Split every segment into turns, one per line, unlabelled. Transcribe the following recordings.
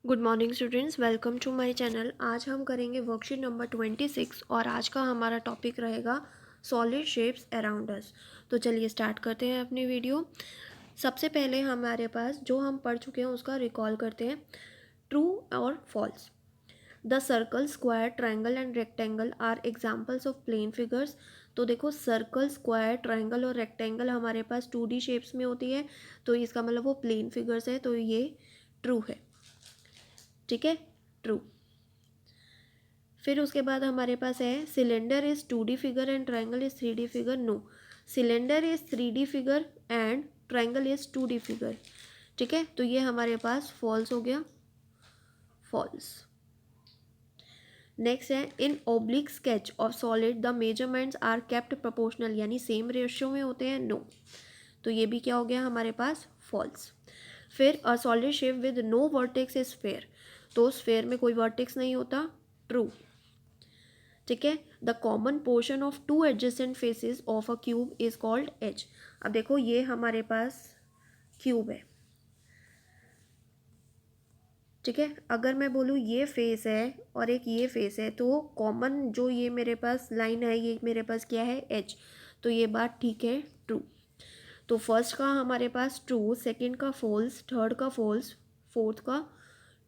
Good morning students, welcome to my channel. आज हम करेंगे वर्कशीट नंबर 26 और आज का हमारा टॉपिक रहेगा सॉलिड शेप्स अराउंड अस। तो चलिए स्टार्ट करते हैं अपनी वीडियो। सबसे पहले हमारे पास जो हम पढ़ चुके हैं उसका रिकॉल करते हैं। ट्रू और false. The circle, square, triangle and rectangle are examples of plane figures. तो देखो सर्कल, स्क्वायर, ट्रायंगल और रेक्टेंगल हमारे पास 2D शेप्स में होती है, तो इसका मतलब वो प्लेन फिगर्स है, तो ये ट्रू है। ठीक है, ट्रू। फिर उसके बाद हमारे पास है cylinder is 2D figure and triangle is 3D figure. No, cylinder is 3D figure and triangle is 2D figure. ठीक है, तो ये हमारे पास फॉल्स हो गया, फॉल्स। नेक्स्ट है in oblique sketch of solid the measurements are kept proportional, यानी सेम रेशियो में होते हैं। नो, तो ये भी क्या हो गया हमारे पास, फॉल्स। फिर a solid shape with no vertex is sphere, तो स्फेयर में कोई वर्टेक्स नहीं होता, ट्रू। ठीक है, the common portion of two adjacent faces of a cube is called edge. अब देखो ये हमारे पास क्यूब है। ठीक है, अगर मैं बोलूँ ये फेस है और एक ये फेस है, तो कॉमन जो ये मेरे पास लाइन है, ये मेरे पास क्या है, एज। तो ये बात ठीक है, ट्रू। तो फर्स्ट का हमारे पास ट्रू, सेकंड का फॉल्स, थर्ड का फॉल्स, फोर्थ का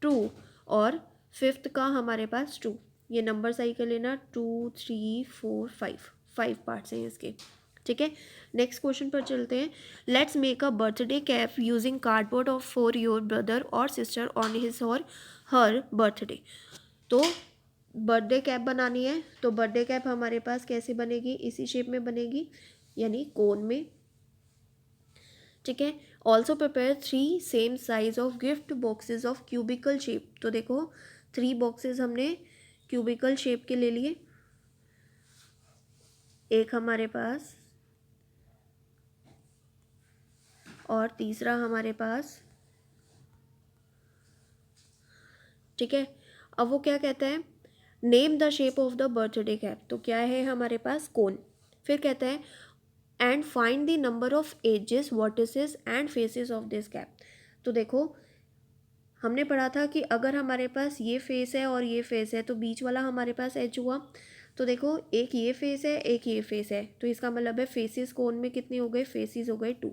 ट्रू और फिफ्थ का हमारे पास ट्रू। ये नंबर सही कर लेना, 2 3 4 5, 5 पार्ट्स हैं इसके। ठीक है, नेक्स्ट क्वेश्चन पर चलते हैं। Let's make a birthday cap using cardboard of for your brother और सिस्टर ऑन हिज और हर बर्थडे। तो बर्थडे कैप बनानी है, तो बर्थडे कैप हमारे पास कैसे बनेगी, इसी शेप में बनेगी, यानी कोन में। ठीक है, also prepare 3 same size of gift boxes of cubical shape. तो देखो 3 बॉक्सेस हमने क्यूबिकल शेप के ले लिए, एक हमारे पास और तीसरा हमारे पास। ठीक है, अब वो क्या कहता है, name the shape of the birthday cap. तो क्या है हमारे पास, कोन। फिर कहता है and find the number of edges, vertices and faces of this cap. तो देखो हमने पढ़ा था कि अगर हमारे पास ये फेस है और ये फेस है, तो बीच वाला हमारे पास एज हुआ। तो देखो एक ये फेस है, एक ये फेस है, तो इसका मतलब है फेसेस कोन में कितने हो गए, फेसेस हो गए 2।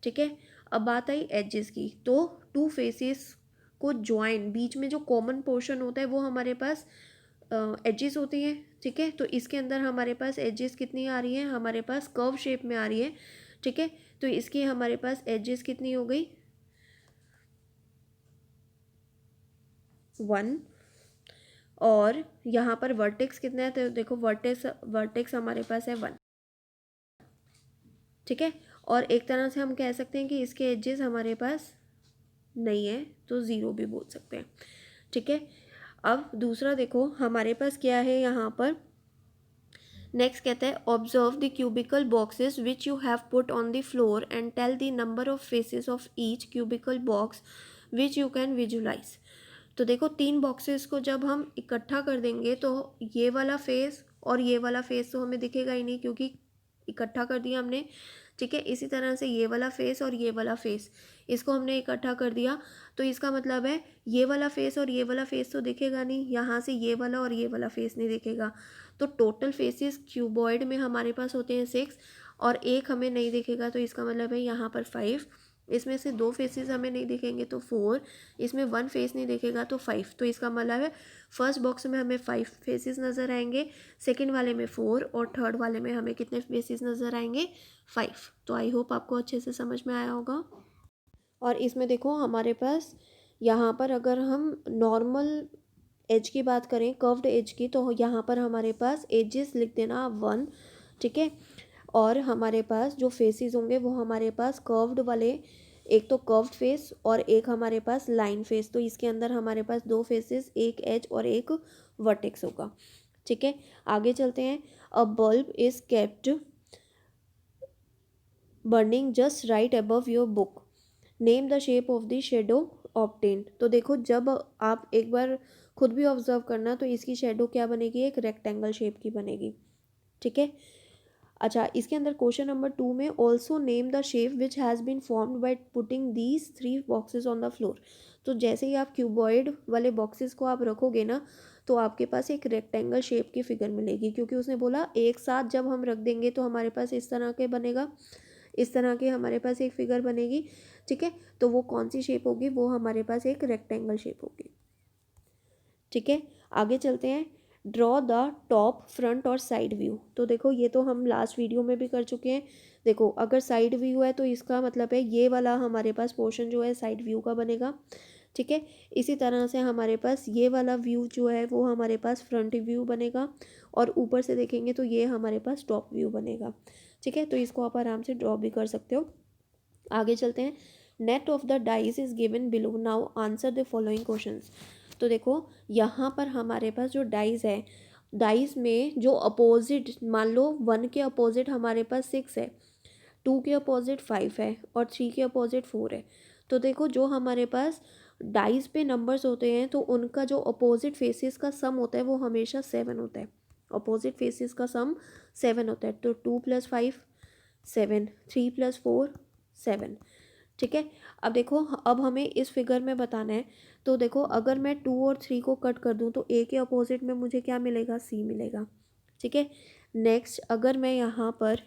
ठीक है, अब बात आई एजेस की, तो 2 फेसेस को ज्वाइन, बीच में जो कॉमन पोर्शन होता है वो हमारे पास एजेस होती हैं। ठीक है, तो इसके अंदर हमारे पास एजेस कितनी आ रही हैं, हमारे पास कर्व शेप में आ रही है। ठीक है, तो इसकी हमारे पास एजेस कितनी हो गई, 1। और यहाँ पर वर्टेक्स कितना है, तो देखो वर्टेक्स वर्टेक्स हमारे पास है 1। ठीक है, और एक तरह से हम कह सकते हैं कि इसके एजेस हमारे पास नहीं है, तो 0 भी बोल सकते हैं। ठीक है, अब दूसरा देखो हमारे पास क्या है यहाँ पर। नेक्स्ट कहता है observe the cubical boxes which you have put on the floor and tell the number of faces of each cubical box which you can visualize. तो देखो 3 बॉक्सेस को जब हम इकट्ठा कर देंगे, तो ये वाला फेस और ये वाला फेस तो हमें दिखेगा ही नहीं, क्योंकि इकट्ठा कर दिया हमने। ठीक है, इसी तरह से ये वाला फेस और ये वाला फेस, इसको हमने इकट्ठा कर दिया, तो इसका मतलब है ये वाला फेस और ये वाला फेस तो दिखेगा नहीं, यहाँ से ये वाला और ये वाला फेस नहीं दिखेगा। तो टोटल फेसेस क्यूबॉइड में हमारे पास होते हैं 6 और एक हमें नहीं दिखेगा, तो इसका मतलब है यहाँ पर 5। इसमें से 2 फेसेस हमें नहीं दिखेंगे तो 4, इसमें 1 फेस नहीं दिखेगा तो 5। तो इसका मतलब है फर्स्ट बॉक्स में हमें 5 फेसेस नज़र आएंगे, सेकंड वाले में 4 और थर्ड वाले में हमें कितने फेसेस नज़र आएंगे, 5। तो आई होप आपको अच्छे से समझ में आया होगा। और इसमें देखो हमारे पास यहाँ पर अगर हम नॉर्मल एज की बात करें, कर्व्ड एज की, तो यहाँ पर हमारे पास एजेस लिख देना 1। ठीक है, और हमारे पास जो फेसेस होंगे वो हमारे पास कर्व्ड वाले, एक तो कर्व्ड फेस और एक हमारे पास लाइन फेस। तो इसके अंदर हमारे पास 2 फेसेस, एक एज और एक वर्टेक्स होगा। ठीक है, आगे चलते हैं। अ bulb is kept burning just right above your book, name the shape of the shadow obtained. तो देखो जब आप एक बार खुद भी ऑब्जर्व करना, तो इसकी शेडो क्या बनेगी, एक रेक्टेंगल शेप की बनेगी। ठीक है, अच्छा इसके अंदर क्वेश्चन नंबर 2 में also name the shape which has been formed by putting these 3 boxes on the floor. तो जैसे ही आप क्यूबॉइड वाले बॉक्सेस को आप रखोगे ना, तो आपके पास एक रेक्टेंगल शेप की फिगर मिलेगी, क्योंकि उसने बोला एक साथ जब हम रख देंगे तो हमारे पास इस तरह के बनेगा, इस तरह के हमारे पास एक फिगर बनेगी। ठीक है, तो वो कौन सी शेप होगी, वो हमारे पास एक रेक्टेंगल शेप होगी। ठीक है, आगे चलते हैं। ड्रॉ द टॉप, फ्रंट और साइड व्यू। तो देखो ये तो हम लास्ट वीडियो में भी कर चुके हैं। देखो अगर साइड व्यू है तो इसका मतलब है ये वाला हमारे पास पोर्शन जो है साइड व्यू का बनेगा। ठीक है, इसी तरह से हमारे पास ये वाला व्यू जो है वो हमारे पास फ्रंट व्यू बनेगा, और ऊपर से देखेंगे तो ये हमारे पास टॉप व्यू बनेगा। ठीक है, तो इसको आप आराम से ड्रॉ भी कर सकते हो। आगे चलते हैं। Net of the dice is given below, now answer the following questions. तो देखो यहाँ पर हमारे पास जो डाइस है, डाइस में जो अपोजिट, मान लो 1 के अपोजिट हमारे पास 6 है, 2 के अपोजिट 5 है और 3 के अपोजिट 4 है। तो देखो जो हमारे पास डाइस पे नंबर्स होते हैं तो उनका जो अपोजिट फेसेस का सम होता है वो हमेशा 7 होता है। अपोजिट फेसेस का सम 7 होता है। तो 2 + 5 7, 3 + 4 7। ठीक है, अब देखो अब हमें इस फिगर में बताना है। तो देखो अगर मैं 2 और 3 को कट कर दूं तो ए के अपोजिट में मुझे क्या मिलेगा, सी मिलेगा। ठीक है, नेक्स्ट अगर मैं यहाँ पर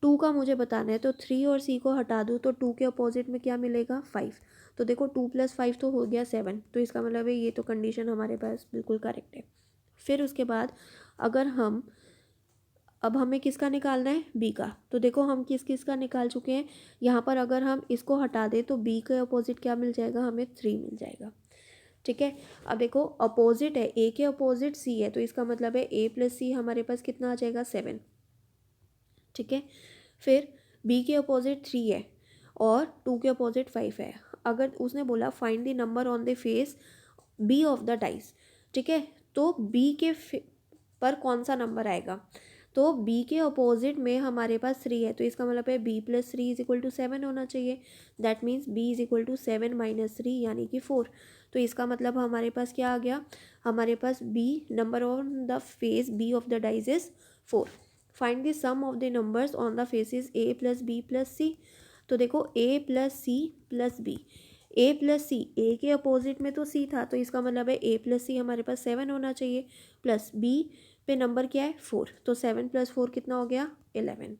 2 का मुझे बताना है तो 3 और सी को हटा दूँ तो 2 के अपोजिट में क्या मिलेगा, 5। तो देखो 2 + 5 तो हो गया 7, तो इसका मतलब है ये तो कंडीशन हमारे पास बिल्कुल करेक्ट है। फिर उसके बाद अगर हम, अब हमें किसका निकालना है, बी का। तो देखो हम किस किस का निकाल चुके हैं। यहाँ पर अगर हम इसको हटा दें तो बी के अपोजिट क्या मिल जाएगा, हमें 3 मिल जाएगा। ठीक है, अब देखो अपोजिट है, ए के अपोजिट सी है, तो इसका मतलब है ए + सी हमारे पास कितना आ जाएगा, 7। ठीक है, फिर बी के अपोजिट 3 है और 2 के अपोजिट 5 है। अगर उसने बोला find the number on the face B of the dice. ठीक है, तो बी के पर कौन सा नंबर आएगा, तो बी के अपोजिट में हमारे पास 3 है, तो इसका मतलब है बी + 3 = 7 होना चाहिए। दैट मीन्स बी = 7 - 3 यानी कि 4। तो इसका मतलब हमारे पास क्या आ गया, हमारे पास B number on the face B of the dice is 4। Find the sum of the numbers on the faces a + b + c। तो देखो a + c + b, a + c, a के अपोजिट में तो c था, तो इसका मतलब है a + c हमारे पास 7 होना चाहिए, प्लस b पे नंबर क्या है, 4। तो 7 + 4 कितना हो गया, 11।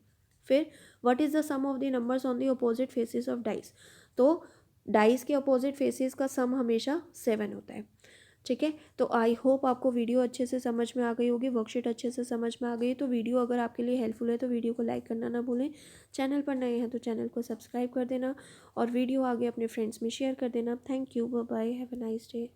फिर what is the sum of the numbers on the opposite faces of dice. तो डाइस के अपोजिट फेसेस का सम हमेशा 7 होता है। ठीक है, तो आई होप आपको वीडियो अच्छे से समझ में आ गई होगी, वर्कशीट अच्छे से समझ में आ गई। तो वीडियो अगर आपके लिए हेल्पफुल है तो वीडियो को लाइक करना ना भूलें। चैनल पर नए हैं तो चैनल को सब्सक्राइब कर देना और वीडियो आगे अपने फ्रेंड्स में शेयर कर देना। Thank you, bye bye, have a nice day.